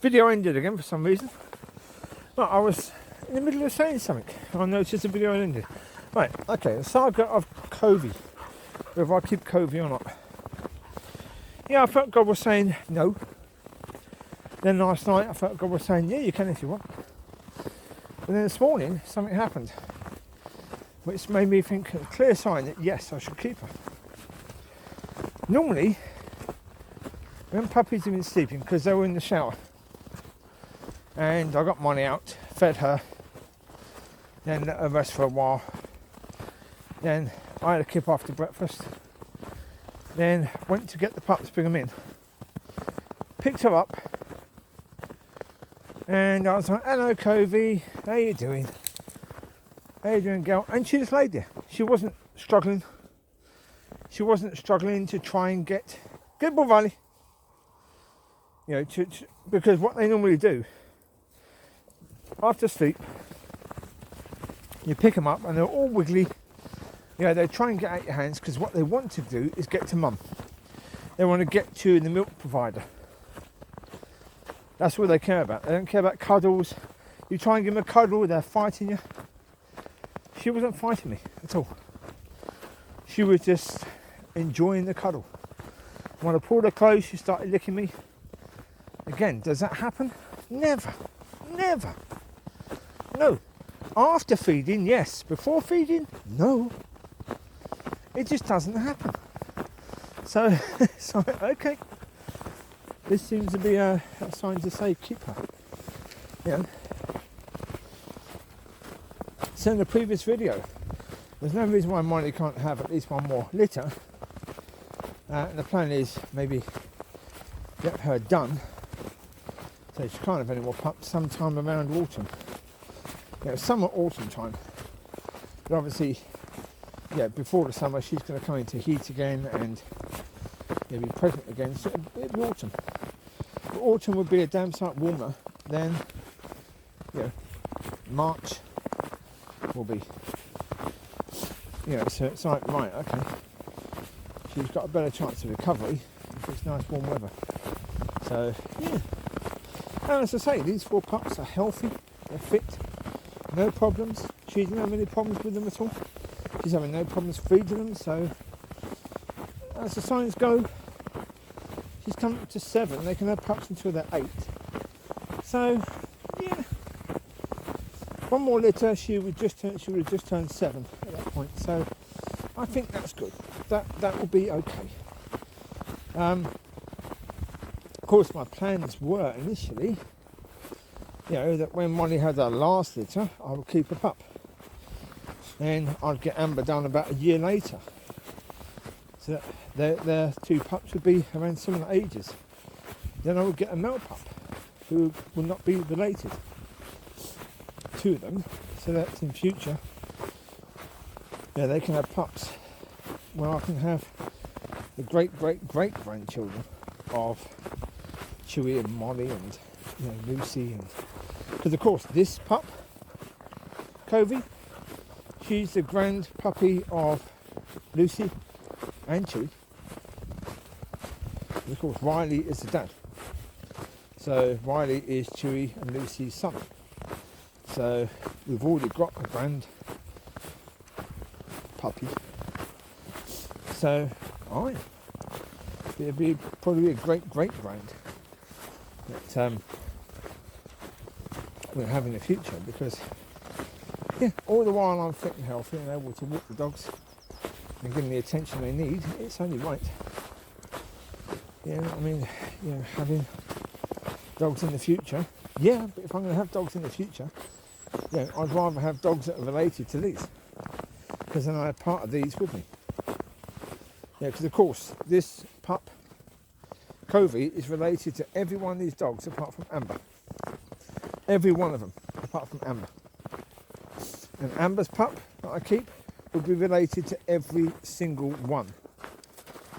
Video ended again for some reason. Right, I was in the middle of saying something. I noticed the video ended. Right, okay, the saga of Covey. Whether I keep Covey or not. Yeah, I felt God was saying no. Then last night I felt God was saying, yeah, you can if you want. And then this morning something happened, which made me think a clear sign that yes, I should keep her. Normally, when puppies have been sleeping, because they were in the shower, and I got Mollie out, fed her, then let her rest for a while, then I had a kip after breakfast, then went to get the pups, bring them in, picked her up, and I was like, hello Covey, how you doing? How you doing, girl? And she just laid there. She wasn't struggling. She wasn't struggling to try and get, good boy Riley. You know, because what they normally do, after sleep, you pick them up and they're all wiggly. You know, they try and get out your hands because what they want to do is get to mum. They want to get to the milk provider. That's what they care about. They don't care about cuddles. You try and give them a cuddle, they're fighting you. She wasn't fighting me at all. She was just enjoying the cuddle. When I pulled her close, she started licking me. Again, does that happen? Never. Never. No. After feeding, yes. Before feeding, no. It just doesn't happen. So, okay. This seems to be a sign to say keep her. You know. So in the previous video, there's no reason why Mollie can't have at least one more litter. And the plan is maybe get her done. So she can't have any more pups sometime around autumn. You know, summer, autumn time. But obviously, yeah, before the summer she's going to come into heat again and be pregnant again. So it'll be autumn. But autumn would be a damn sight warmer than, you know, March will be. You know, so it's like, right, okay. She's got a better chance of recovery if it's nice warm weather. So, yeah. And as I say, these 4 pups are healthy, they're fit, no problems. She didn't have any problems with them at all. She's having no problems feeding them, so as the signs go, she's come up to 7. They can have pups until they're 8. So, yeah. One more litter, she would have just turned 7 at that point. So, I think that's good. That will be okay. Of course, my plans were initially, you know, that when Mollie had her last litter, I would keep a pup. Then I'd get Amber done about a year later. So that their 2 pups would be around similar ages. Then I would get a male pup who would not be related to them, so that in future, yeah, they can have pups. Well, I can have the great grandchildren of Chewie and Mollie and, you know, Lucy, and because of course this pup, Covey, she's the grand puppy of Lucy and Chewie. And of course Riley is the dad. So Riley is Chewie and Lucy's son. So we've already got a grand puppy. So it'd be probably a great grand that we'll have in the future, because yeah, all the while I'm fit and healthy and able to walk the dogs and give them the attention they need, it's only right. Yeah, I mean, you know, having dogs in the future, yeah, but if I'm going to have dogs in the future, yeah, I'd rather have dogs that are related to these, because then I have part of these with me. Yeah, because of course this pup, Covey, is related to every one of these dogs apart from Amber. Every one of them apart from Amber. And Amber's pup that I keep would be related to every single one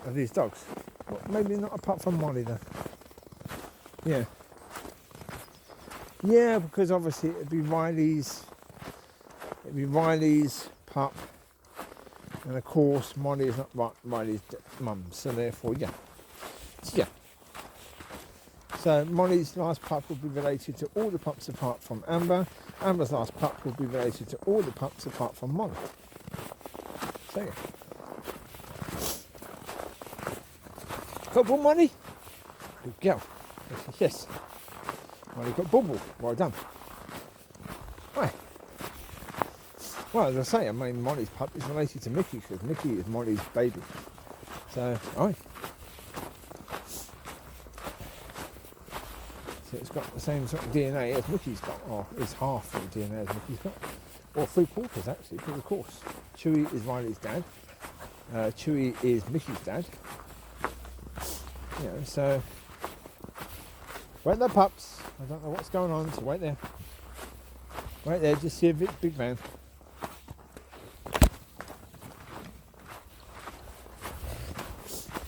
of these dogs. Well, maybe not apart from Mollie though. Yeah. Yeah, because obviously it'd be Riley's pup. And of course Mollie is not Riley's mum, so therefore yeah. So, yeah. So Mollie's last pup will be related to all the pups apart from Amber. Amber's last pup will be related to all the pups apart from Mollie. So yeah. Football, Mollie? Good girl. Yes. Mollie got bubble. Well done. Right. Well, as I say, I mean, Mollie's pup is related to Micky because Micky is Mollie's baby. So, alright. So it's got the same sort of DNA as Micky's got, or is half the DNA as Micky's got. Or 3/4 actually, because of course, Chewie is Riley's dad. Chewie is Micky's dad. You know, so wait there, pups. I don't know what's going on, so wait there. Wait there, just see a big man.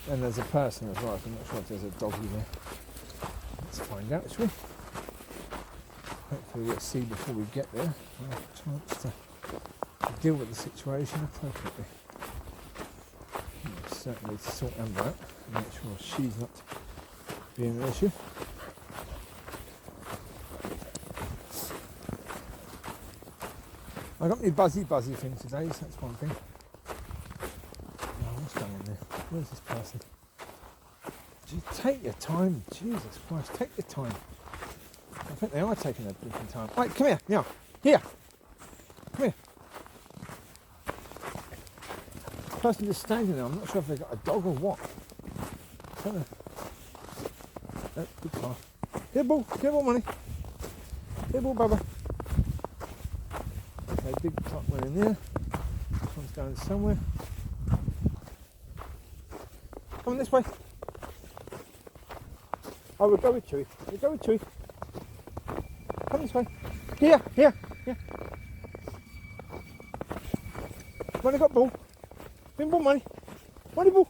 And there's a person as well, I'm not sure if there's a doggy there. Let's find out, shall we? Hopefully we'll see before we get there. We'll have a chance to deal with the situation appropriately. We'll certainly need to sort Amber out and make sure she's not being an issue. I got my buzzy thing today, so that's one thing. Oh, what's going on there? Where's this person? Just take your time, Jesus Christ, take your time. I think they are taking their different time. Right, come here, now, here, come here. The person just standing there, I'm not sure if they've got a dog or what. I don't know. Oh, good car. Here, ball, money. Here, ball, Bubba. Okay, big top one in there. This one's going somewhere. Come on this way. Oh, we'll go with Chewie. We'll go with Chewie. Come this way. Here. Money got ball. Bring ball, Money. Money ball.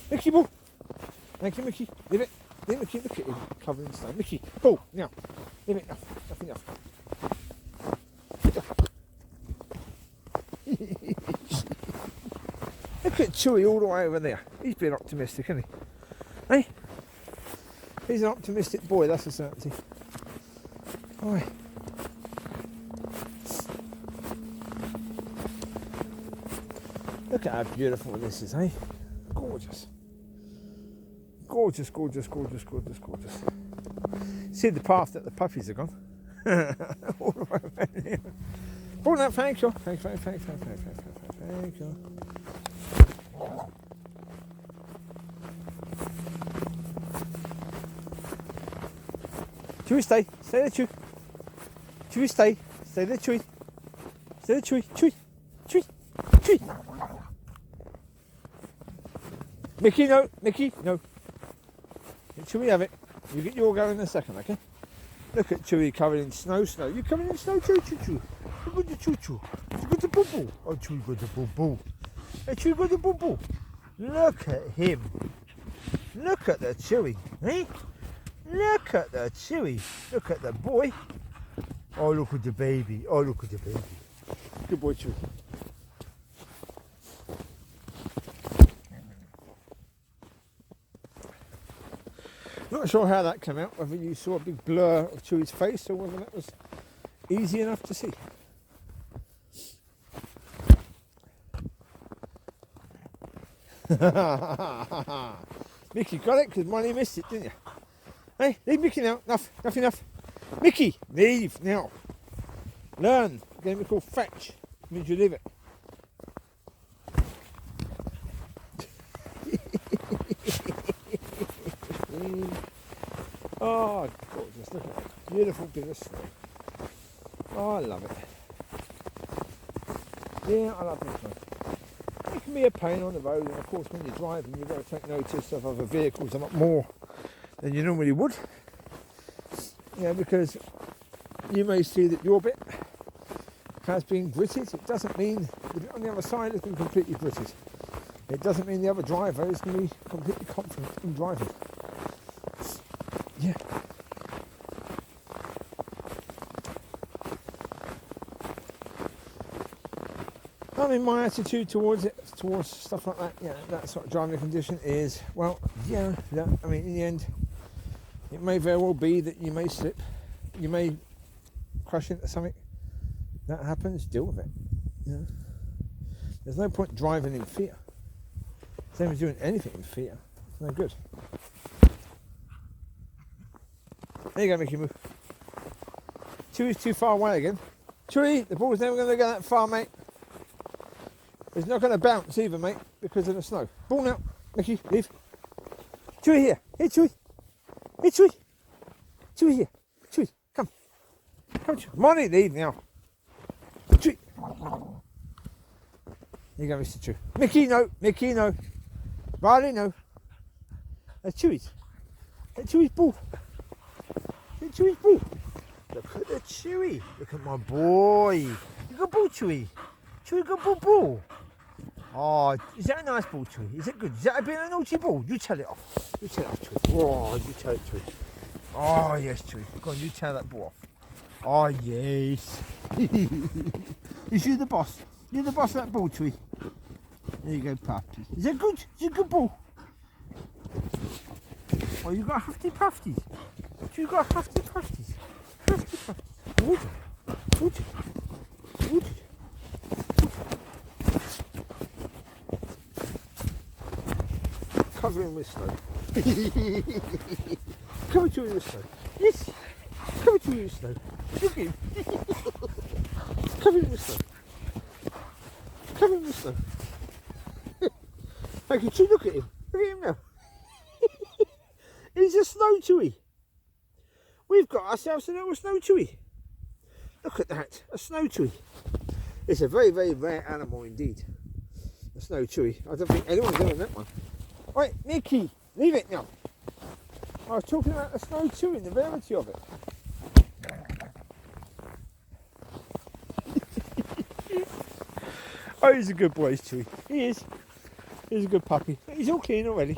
Micky ball. Thank you, Micky. Leave it. Leave Micky. Look at him covered in snow. Micky, ball. Now. Leave it. Enough. Look at Chewie all the way over there. He's being optimistic, isn't he? Hey? He's an optimistic boy, that's a certainty. Right. Look at how beautiful this is, eh? Gorgeous. Gorgeous. See the path that the puppies have gone? All the way around here. Oh no, thank you. Thank you. Chewie, stay there, Chewie. Chewie, stay there, Chewie. Stay there, Chewie. Micky, no. Let Chewie have it. You get your go in a second, okay? Look at Chewie covered in snow. You covered in snow, Chewie. Look at the choo-choo. You got the boo-boo. Oh, Chewie got the boo-boo. Hey, Chewie got the boo-boo. Look at him. Look at the Chewie, eh? Look at the Chewie. Look at the boy. Oh, look at the baby. Good boy, Chewie. Not sure how that came out, whether you saw a big blur of Chewie's face or whether that was easy enough to see. Micky got it because Mollie missed it, didn't you? Hey, leave Micky now. Enough. Micky, leave now. Learn. A game we call fetch. It means you leave it. Oh, gorgeous. Look at that. Beautiful bit of snow. Oh, I love it. Yeah, I love this snow. It can be a pain on the road, and of course when you're driving you've got to take notice of other vehicles a lot more than you normally would. Yeah, because you may see that your bit has been gritted. It doesn't mean the bit on the other side has been completely gritted. It doesn't mean the other driver is going to be completely confident in driving. Yeah. mean, my attitude towards it, towards stuff like that, yeah, that sort of driving condition is, well, yeah, I mean, in the end, it may very well be that you may slip, you may crash into something. That happens, deal with it. You know? There's no point driving in fear. Same as doing anything in fear. It's no good. There you go, Mickey, move. Chewie's too far away again. Chewie, the ball's never going to go that far, mate. It's not going to bounce either, mate, because of the snow. Ball now. Mickey, leave. Chewie here. Here, Chewie. Here, Chewie. Chewie here. Chewie, come. Come, Chewie. Mollie, leave now. Chewie. Here you go, Mr. Chewie. Mickey, no. Mickey, no. Riley, no. That's Chewie's. That's Chewie's ball. That's Chewie's ball. Look at the Chewie. Look at my boy. You got ball, Chewie. Chewie got ball. Oh, is that a nice ball, Chewie? Is it good? Is that a bit of a naughty ball? You tell it off. You tell it off, Chewie. Oh, you tell it, Chewie. Oh, yes, Chewie. Go on, you tell that ball off. Oh, yes. You're the boss. You're the boss of that ball, Chewie. There you go, puppy. Is that good? Is it a good ball? Oh, you got hefty pufties. You got hefty pufties. Hefty pufties. Wood. Covering with snow. Cover to with snow. Yes. Cover to with snow. Look at him. Covering with snow. Covering with snow. Okay, Chewie, look at him. Look at him now. He's a Snow Chewie. We've got ourselves a little Snow Chewie. Look at that, a Snow Chewie. It's a very, very rare animal indeed. A Snow Chewie. I don't think anyone's ever met one. Right, Mickey, leave it now. I was talking about the Snow Chewie and the rarity of it. Oh, he's a good boy, Chewie. He is. He's a good puppy. He's all clean already.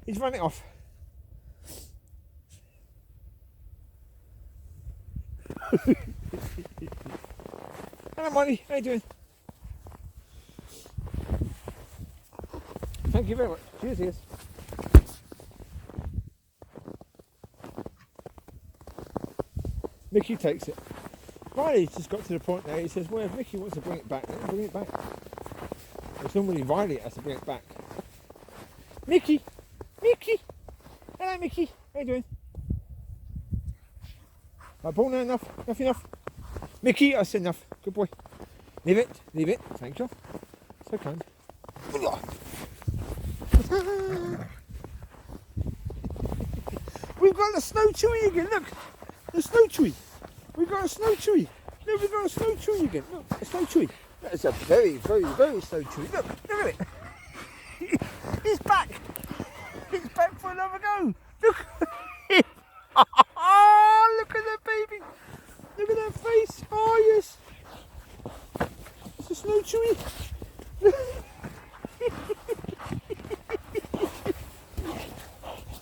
He's running off. Hello, Mollie. How you doing? Thank you very much. Cheers, yes. Mickey takes it. Riley's just got to the point now. He says, well, if Mickey wants to bring it back, let him bring it back. It's normally Riley that has to bring it back. Mickey! Mickey! Hello, Mickey. How you doing? Right, ball now, enough. Mickey, I said enough. Good boy. Leave it. Thank you. So kind. We've got the Snow Chewie again, look. The Snow Chewie. We've got a Snow Chewie. Look, we've got a Snow Chewie again. Look, a Snow Chewie. That's a very, very, very Snow Chewie. Look at it. He's back. He's back for another go. Look. Oh, look at that baby. Look at that face. Oh, yes. It's a Snow Chewie.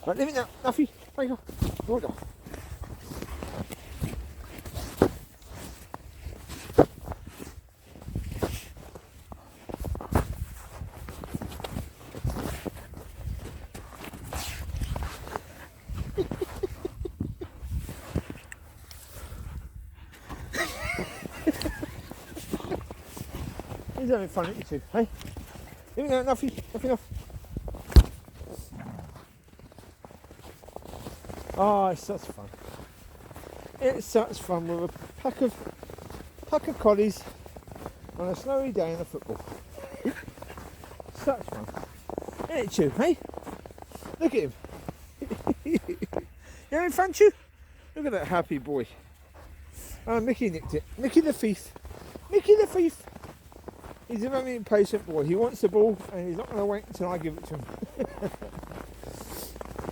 Right, leave it now. Nuffy. There you go. Hold on. He's having fun, isn't he, too? Hey? Leave it now, Nuffy. Enough. Oh, it's such fun. It's such fun with a pack of collies on a snowy day in the football. Such fun. Isn't it, Chew, hey? Look at him. You having fun, Chew? Look at that happy boy. Oh, Mickey nicked it. Mickey the thief. He's a very impatient boy. He wants the ball and he's not going to wait until I give it to him.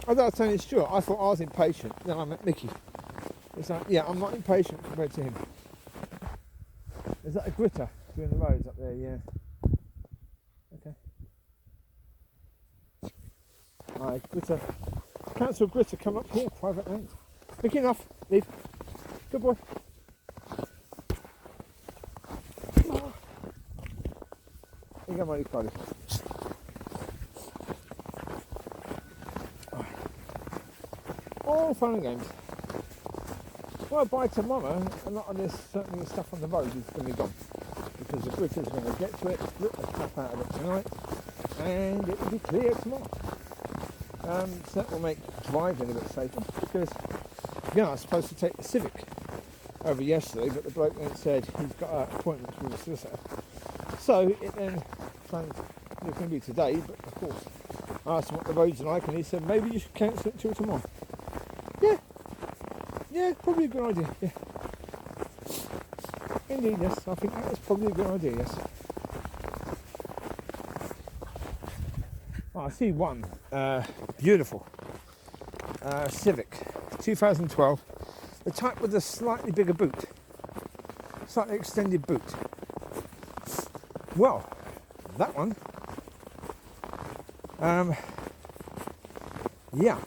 I was telling you Stuart, I thought I was impatient. Then I met Mickey. It's like, yeah, I'm not impatient compared to him. Is that a gritter doing the roads up there? Yeah. Okay. Alright, gritter. Council gritter, come up here, private land. Mickey, enough. Leave. Good boy. you go, Mollie Collie. All fun and games. Well, by tomorrow, a lot of this certainly stuff on the road is going to be gone, because the British are going to get to it, rip the crap out of it tonight, and it will be clear tomorrow. So that will make driving a bit safer, because I was supposed to take the Civic over yesterday, but the bloke then said he's got an appointment with the solicitor. So it then planned it was going to be today, but of course I asked him what the roads are like, and he said maybe you should cancel it till tomorrow. Yeah, probably a good idea, yeah. Indeed, yes, I think that is probably a good idea, yes. Oh, I see one, beautiful Civic, 2012, the type with a slightly bigger boot, slightly extended boot. Well, that one, yeah,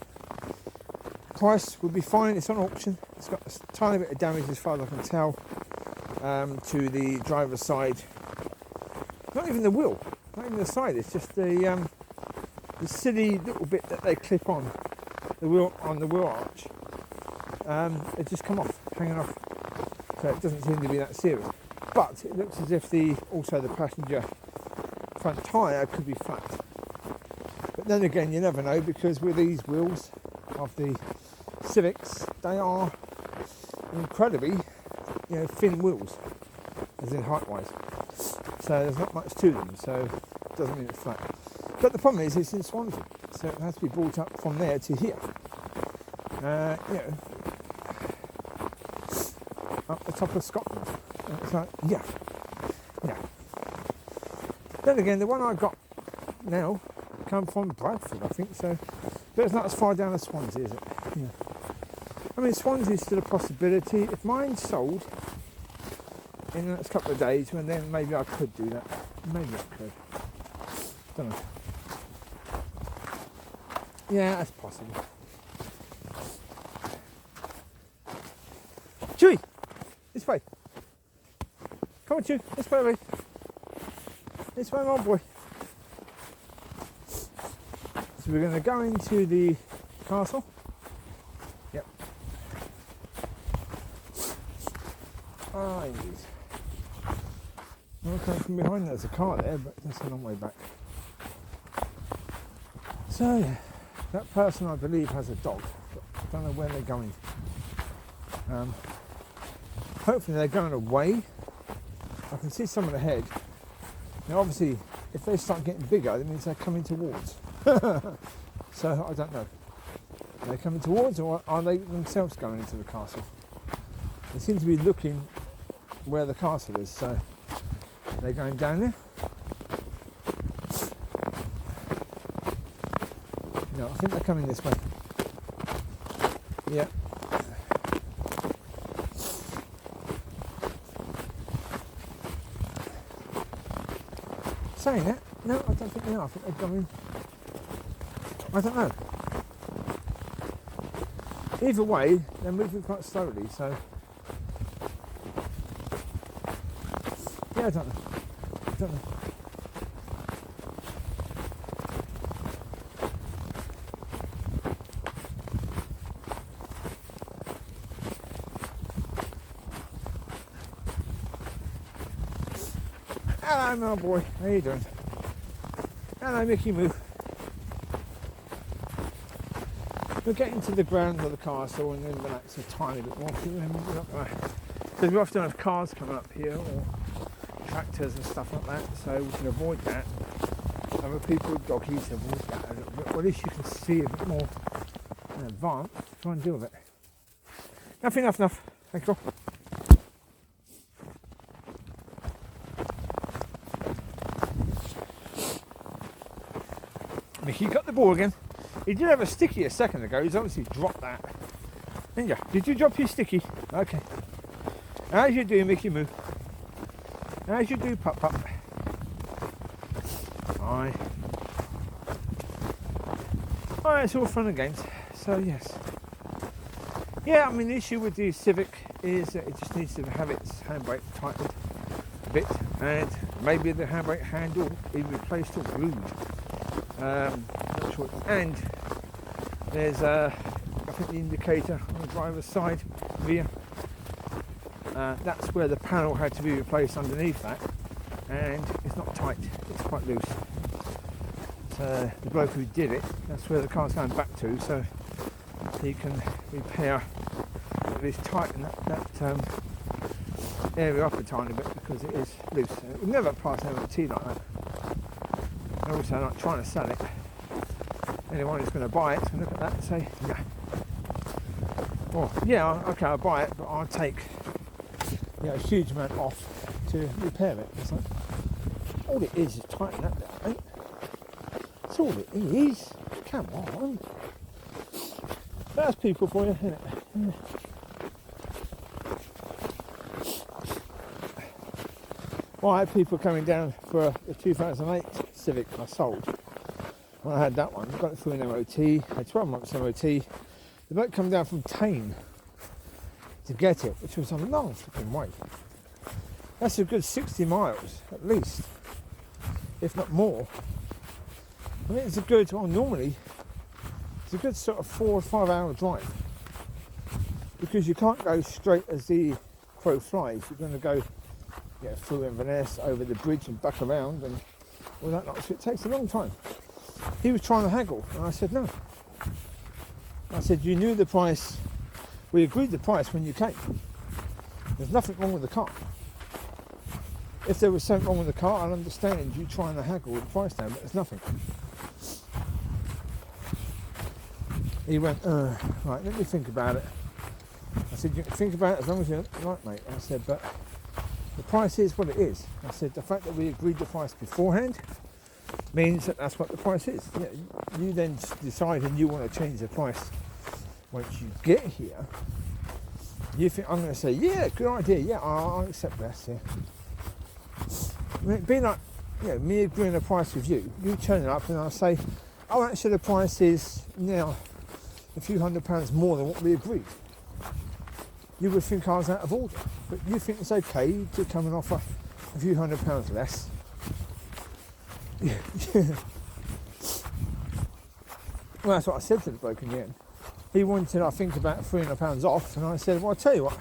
price would be fine. It's on auction. It's got a tiny bit of damage as far as I can tell to the driver's side. Not even the wheel, not even the side. It's just the silly little bit that they clip on the wheel arch. It just come off, hanging off. So it doesn't seem to be that serious. But it looks as if the passenger front tyre could be flat. But then again, you never know, because with these wheels of the Civics, they are incredibly, thin wheels, as in height-wise. So there's not much to them, so it doesn't mean it's flat. But the problem is, it's in Swansea, so it has to be brought up from there to here. Up the top of Scotland. And it's like, yeah. Then again, the one I got now come from Bradford, I think, so. But it's not as far down as Swansea, is it? Yeah. I mean, Swansea is still a possibility. If mine's sold in the next couple of days, well, then maybe I could do that. Maybe I could. Don't know. Yeah, that's possible. Chewie! This way. Come on, Chewie. This way, baby. This way, my boy. So we're going to go into the castle. Yep. Ah, indeed. Okay, from behind there's a car there, but that's a long way back. So, yeah, that person I believe has a dog, but I don't know where they're going. Hopefully they're going away. I can see some of the head. Now obviously, if they start getting bigger, that means they're coming towards. So, I don't know. Are they coming towards, or are they themselves going into the castle? They seem to be looking where the castle is, so they're going down there. No, I think they're coming this way. Yeah. Saying that, no, I don't think they are. I think they're going. I don't know. Either way, they're moving quite slowly, so yeah, I don't know. Hello, my boy. How you doing? Hello, Micky Moo. We're getting to the grounds of the castle and then relax a tiny bit more. Because we often have cars coming up here, or tractors and stuff like that, so we can avoid that. Other people with doggies avoid that a little bit. Well, at least you can see a bit more in advance. Try and deal with it. Enough. Thank you. Micky got the ball again. He did have a sticky a second ago. He's obviously dropped that. Didn't you? Did you drop your sticky? Okay. How's you doing, Micky Moo? How's you do, Pup? Aye. Alright, it's all fun and games. So, yes. Yeah, I mean, the issue with the Civic is that it just needs to have its handbrake tightened a bit. And maybe the handbrake handle be replaced or glued. Not sure. And there's I think the indicator on the driver's side rear. That's where the panel had to be replaced underneath that, and it's not tight, it's quite loose. So the bloke who did it, that's where the car's going back to, so he can repair at least tighten that area up a tiny bit, because it is loose. It would never pass an MOT like that. And also, not trying to sell it. Anyone who's going to buy it can look at that and say, yeah. Well, yeah, okay, I'll buy it, but I'll take a huge amount off to repair it. It's like, all it is tighten that bit, mate. That's all it is. Come on. That's people for you, isn't it? Yeah. Well, I had people coming down for the 2008 Civic I sold. When I had that one, got it through an MOT, had 12 months MOT. The bloke come down from Tame to get it, which was a long flipping way. That's a good 60 miles, at least, if not more. I mean, it's a good, well, normally, it's a good sort of 4 or 5 hour drive. Because you can't go straight as the crow flies. You're going to go through Inverness, over the bridge and back around and all that lot. So it takes a long time. He was trying to haggle, and I said no. I said, you knew the price. We agreed the price when you came. There's nothing wrong with the car. If there was something wrong with the car, I'd understand you trying to haggle the price down, but there's nothing. He went, right, let me think about it. I said, you can think about it as long as you like, mate. I said, but the price is what it is. I said, the fact that we agreed the price beforehand means that that's what the price is. Yeah, you then decide and you want to change the price once you get here. You think I'm going to say, yeah, good idea, yeah, I'll accept this, yeah. I mean, it'd be like, me agreeing a price with you, you turn it up and I'll say, oh, actually the price is now a few £100 more than what we agreed. You would think I was out of order, but you think it's okay to come and offer a few £100 less. Well, that's what I said to the bloke in the end. He wanted, I think, about £300 off, and I said, well, I'll tell you what,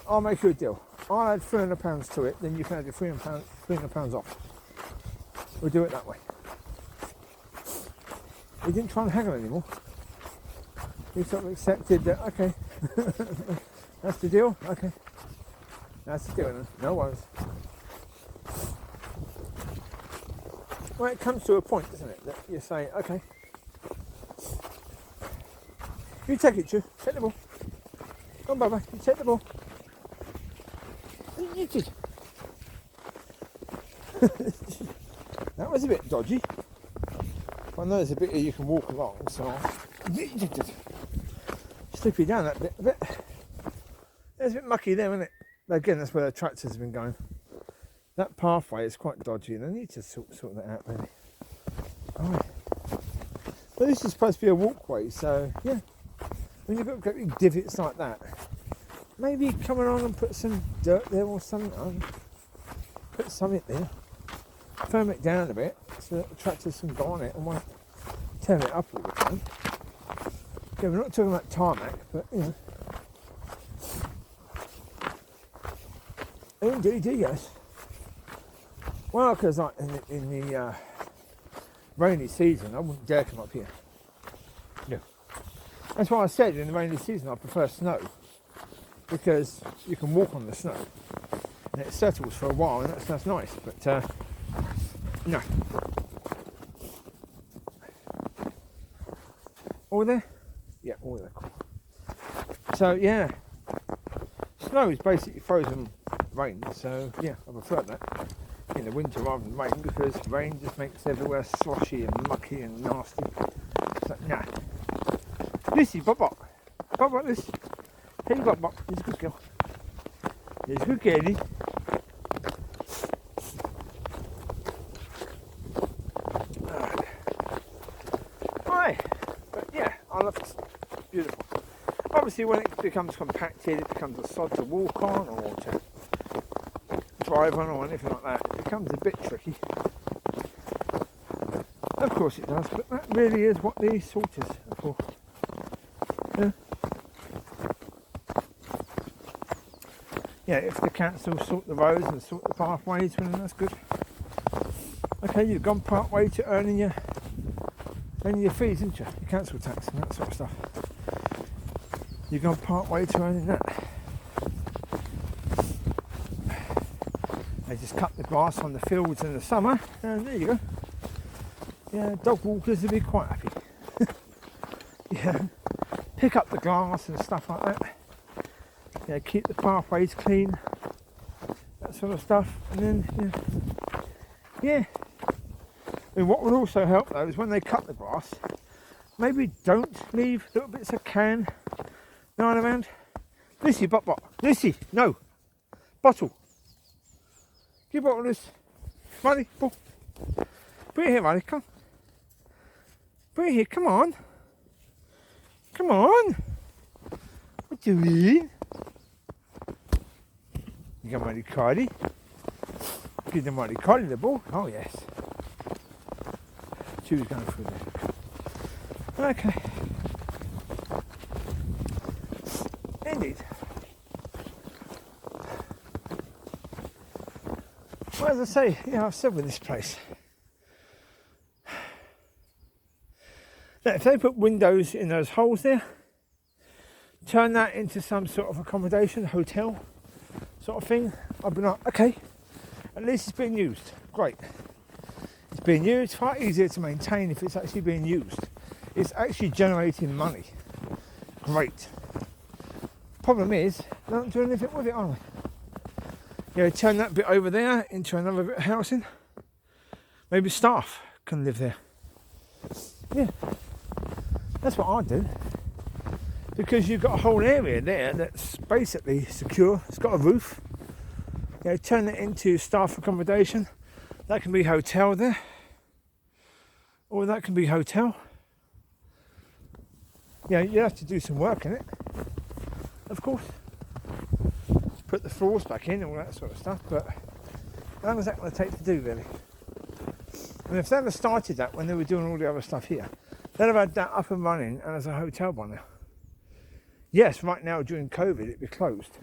I'll make you a deal. I'll add £300 to it, then you can add your £300 off. We'll do it that way. He didn't try and haggle anymore. He sort of accepted that, okay, that's the deal, okay. That's the deal, no worries. Well, it comes to a point, doesn't it, that you say, okay, you take it, Chew, take the ball. Come on, Bubba, you take the ball. You did. That was a bit dodgy. I know there's a bit here you can walk along, so slip you down that bit a bit. There's a bit mucky there, isn't it? But again, that's where the tractors have been going. That pathway is quite dodgy, and I need to sort that out, really. Alright. But this is supposed to be a walkway, so yeah. When you've got big divots like that, maybe come along and put some dirt there or something on. Put something there. Firm it down a bit so that the tractors can go on it and won't turn it up all the time. Okay, we're not talking about tarmac, but Indeed, yes. Well, because like in the rainy season, I wouldn't dare come up here. No. That's why I said in the rainy season I prefer snow, because you can walk on the snow and it settles for a while, and that's nice. But no. All there? Yeah, all there. So yeah, snow is basically frozen rain. So yeah, I prefer that in the winter rather than rain, because rain just makes everywhere sloshy and mucky and nasty. So nah. Lissy, Bob, Lissy. Here you go, Bob. He's a good girl. He's a good girlie. But yeah, I love it. It's beautiful. Obviously, when it becomes compacted, it becomes a sod to walk on or to drive on or anything like that, it becomes a bit tricky. Of course it does, but that really is what these sorters are for. Yeah. Yeah, if the council sort the roads and sort the pathways, well, then that's good. Okay, you've gone part way to earning your fees, haven't you? Your council tax and that sort of stuff. You've gone part way to earning that. They just cut the grass on the fields in the summer, and there you go. Yeah, dog walkers will be quite happy. Yeah, pick up the grass and stuff like that. Yeah, keep the pathways clean, that sort of stuff, and then yeah. And what would also help though is when they cut the grass, maybe don't leave little bits of can lying around. Lissy, Lissy, no, bottle. Give bottle this, Mollie, bring it here, Mollie, come. Bring it here, come on. Come on. What do you mean? You got Mollie Collie. Give the Mollie Collie the ball. Oh yes. Chewie's going through there. Okay. Indeed. Well, as I say, I've said with this place. Now, if they put windows in those holes there, turn that into some sort of accommodation, hotel sort of thing, I'd be like, okay, at least it's being used. Great. It's being used, far easier to maintain if it's actually being used. It's actually generating money. Great. Problem is, they don't do anything with it, are they? Turn that bit over there into another bit of housing. Maybe staff can live there. Yeah. That's what I'd do, because you've got a whole area there that's basically secure. It's got a roof. Turn it into staff accommodation. That can be hotel there, or that can be hotel. You have to do some work in it, of course. Put the floors back in, all that sort of stuff. But how long is that going to take to do, really? And if they ever started that when they were doing all the other stuff here, they'd have had that up and running and as a hotel by now. Yes, right now during COVID it'd be closed,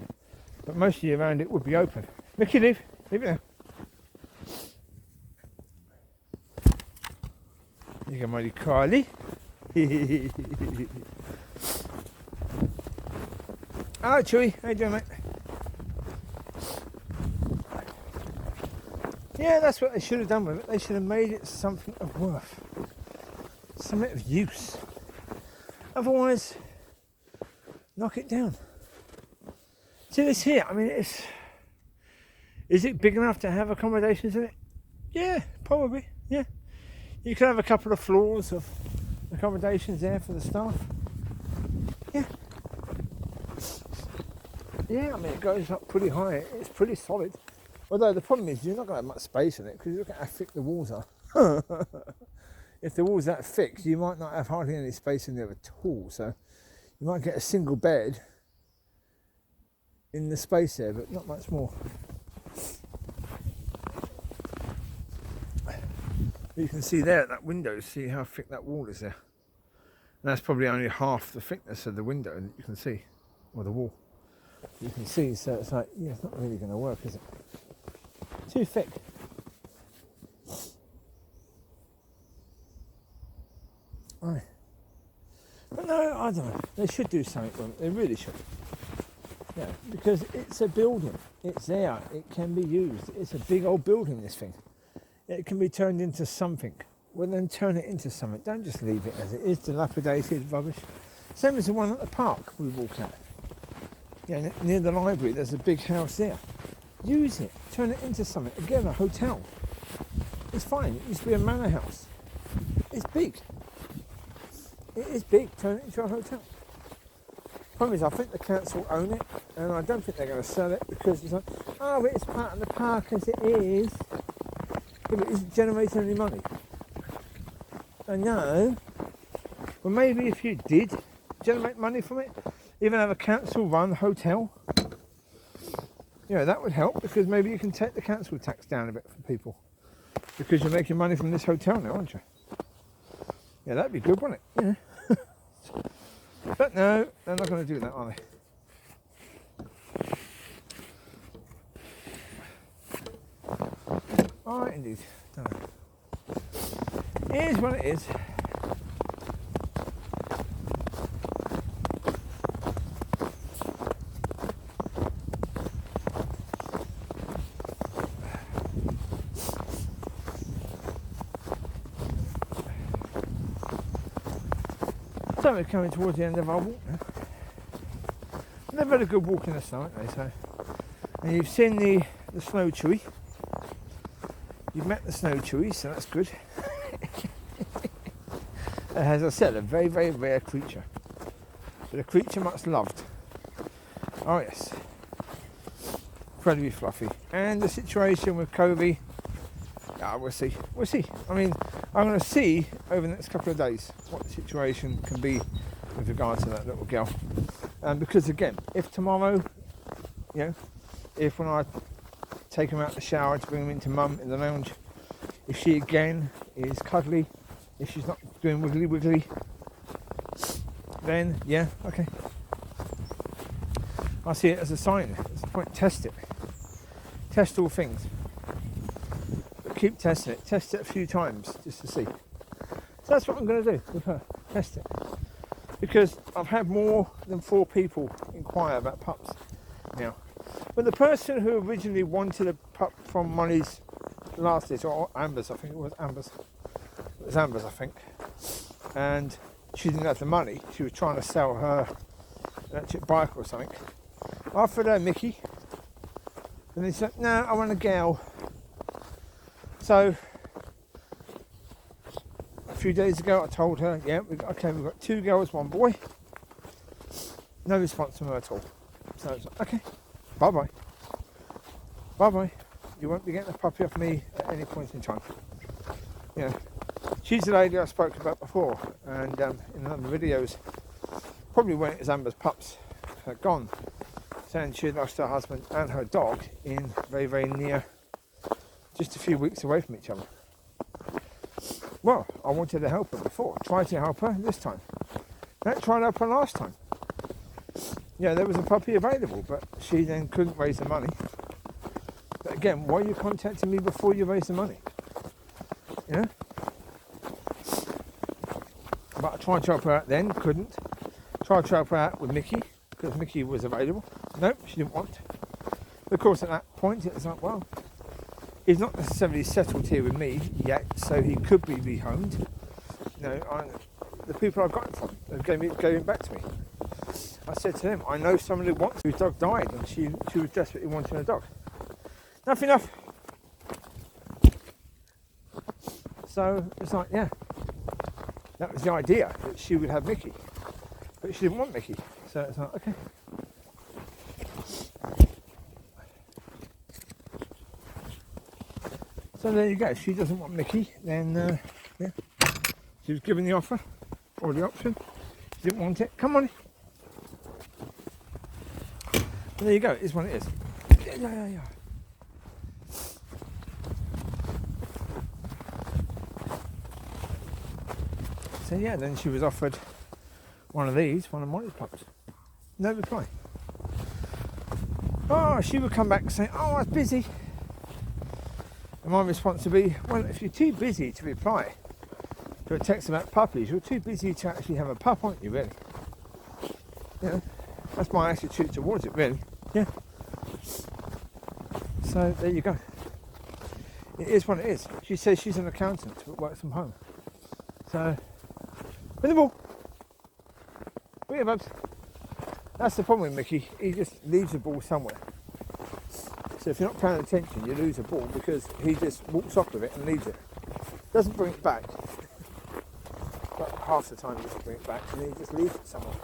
but most of the year around it would be open. Micky, leave it there. You can Mollie Collie. Hello Chewie, how you doing, mate? Yeah, that's what they should have done with it. They should have made it something of worth, something of use. Otherwise, knock it down. See this here, I mean, is it big enough to have accommodations in it? Yeah, probably, yeah. You could have a couple of floors of accommodations there for the staff. Yeah. Yeah, I mean, it goes up pretty high. It's pretty solid. Although the problem is you're not going to have much space in it because look at how thick the walls are. If the wall's that thick, you might not have hardly any space in there at all. So you might get a single bed in the space there, but not much more. You can see there at that window, see how thick that wall is there. And that's probably only half the thickness of the window that you can see, or the wall. You can see, so it's like, yeah, it's not really going to work, is it? Too thick. Right. But no, I don't know. They should do something with it. They really should. Yeah, because it's a building. It's there. It can be used. It's a big old building, this thing. It can be turned into something. Well, then turn it into something. Don't just leave it as it is, dilapidated, rubbish. Same as the one at the park we walked at. Yeah, near the library, there's a big house there. Use it. Turn it into something. Again, a hotel. It's fine. It used to be a manor house. It's big. It is big. Turn it into a hotel. Problem is, I think the council own it, and I don't think they're going to sell it because it's like, oh, it's part of the park as it is. But it isn't generating any money. I know. Well, maybe if you did generate money from it, even have a council-run hotel, that would help, because maybe you can take the council tax down a bit for people, because you're making money from this hotel now, aren't you? Yeah, that'd be good, wouldn't it? Yeah. But no, they're not going to do that, are they? Alright, indeed. Don't know. Here's what it is. So we're coming towards the end of our walk now. They've had a good walk in the snow, haven't they? So, and you've seen the Snow Chewie. You've met the Snow Chewie, so that's good. As I said, a very, very rare creature, but a creature much loved. Oh yes, incredibly fluffy. And the situation with Kobe, we'll see. We'll see. I mean, I'm going to see over the next couple of days what the situation can be with regard to that little girl. Because again, if tomorrow, if when I take him out the shower to bring him into mum in the lounge, if she again is cuddly, if she's not doing wiggly, then yeah, okay. I see it as a sign. It's a point. Test it. Test all things. But keep testing it. Test it a few times just to see. So that's what I'm going to do with her. Test it. Because I've had more than 4 people inquire about pups now. But the person who originally wanted a pup from Mollie's last list, or Amber's, I think it was Amber's. It was Amber's, I think. And she didn't have the money. She was trying to sell her electric bike or something. I offered her Micky. And he said, no, I want a girl. So, a few days ago I told her, yeah, we've got 2 girls, 1 boy. No response from her at all. So I was like, okay, bye-bye. Bye-bye. You won't be getting a puppy off me at any point in time. She's the lady I spoke about before, and in other videos, probably when it was Amber's pups had gone, saying she had lost her husband and her dog in very, very near, just a few weeks away from each other. Well, I wanted to help her before, tried to help her this time. I tried to help her last time. Yeah, there was a puppy available, but she then couldn't raise the money. But again, why are you contacting me before you raise the money? But I tried to help her out then, couldn't. Tried to help her out with Micky, because Micky was available. Nope, she didn't want. But of course, at that point, it was like, well, he's not necessarily settled here with me yet, so he could be rehomed. The people I got him from gave him back to me. I said to them, I know somebody who wants, whose dog died, and she was desperately wanting a dog. Enough. So it's like, yeah, that was the idea, that she would have Micky, but she didn't want Micky. So it's like, okay. So there you go. If she doesn't want Micky, then yeah, she was given the offer or the option. She didn't want it. Come on. But there you go. It is what it is. Yeah. So yeah, then she was offered one of Mollie's pups. No reply. Oh, she would come back and say, oh, I was busy. And my response would be, well, if you're too busy to reply to a text about puppies, you're too busy to actually have a pup, aren't you, really? That's my attitude towards it, really. Yeah. So there you go. It is what it is. She says she's an accountant but works from home. So, with the ball. Bring it, bubs. That's the problem with Micky. He just leaves the ball somewhere. So if you're not paying attention, you lose a ball because he just walks off with it and leaves it. Doesn't bring it back. But half the time he doesn't bring it back and he just leaves it somewhere.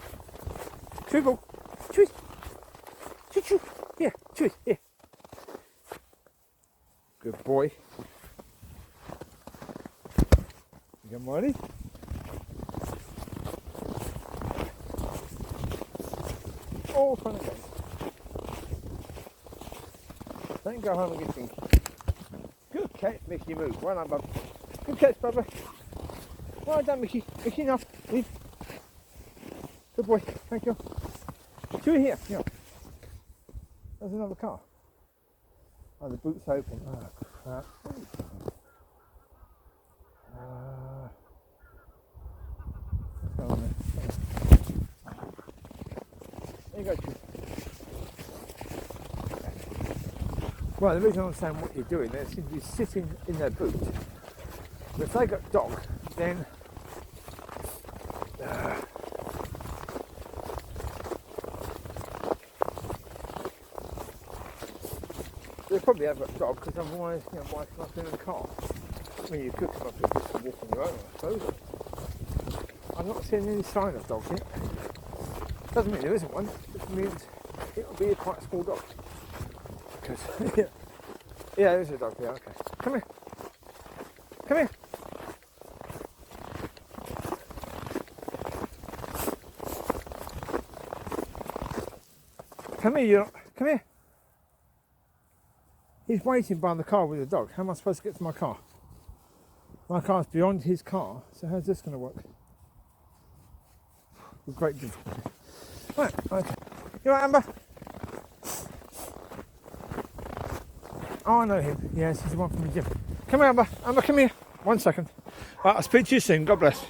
Chewie ball. Chewie. Chewie. Yeah, Chewie. Yeah. Good boy. You got Mollie? Oh, fun again. Don't go home and get thinking. Good catch, Micky, move. Well done, bub. Good catch, Bubba. Well done, Micky. Micky, enough. Leave. Good boy. Thank you. Chewie here. Yeah. There's another car. Oh, the boot's open. Oh, crap. What's going on there? There you go, Chewie. Well, the reason I understand what you're doing, they seem to be sitting in their boot. But if they got dog, then they probably have got dog, because otherwise, why come up in the car? I mean, you could come up and just walk on your own, I suppose. I'm not seeing any sign of dog yet. Doesn't mean there isn't one. It just means it'll be a quite small dog. Because yeah, there's a dog here. Okay, come here. Come here. Come here, you. Come here. He's waiting by the car with the dog. How am I supposed to get to my car? My car's beyond his car, so how's this going to work? With great difficulty. Right, okay. You all right, Amber? Oh, I know him. Yes, he's the one from the gym. Come here, Amber. Amber, come here. 1 second. Right, I'll speak to you soon. God bless.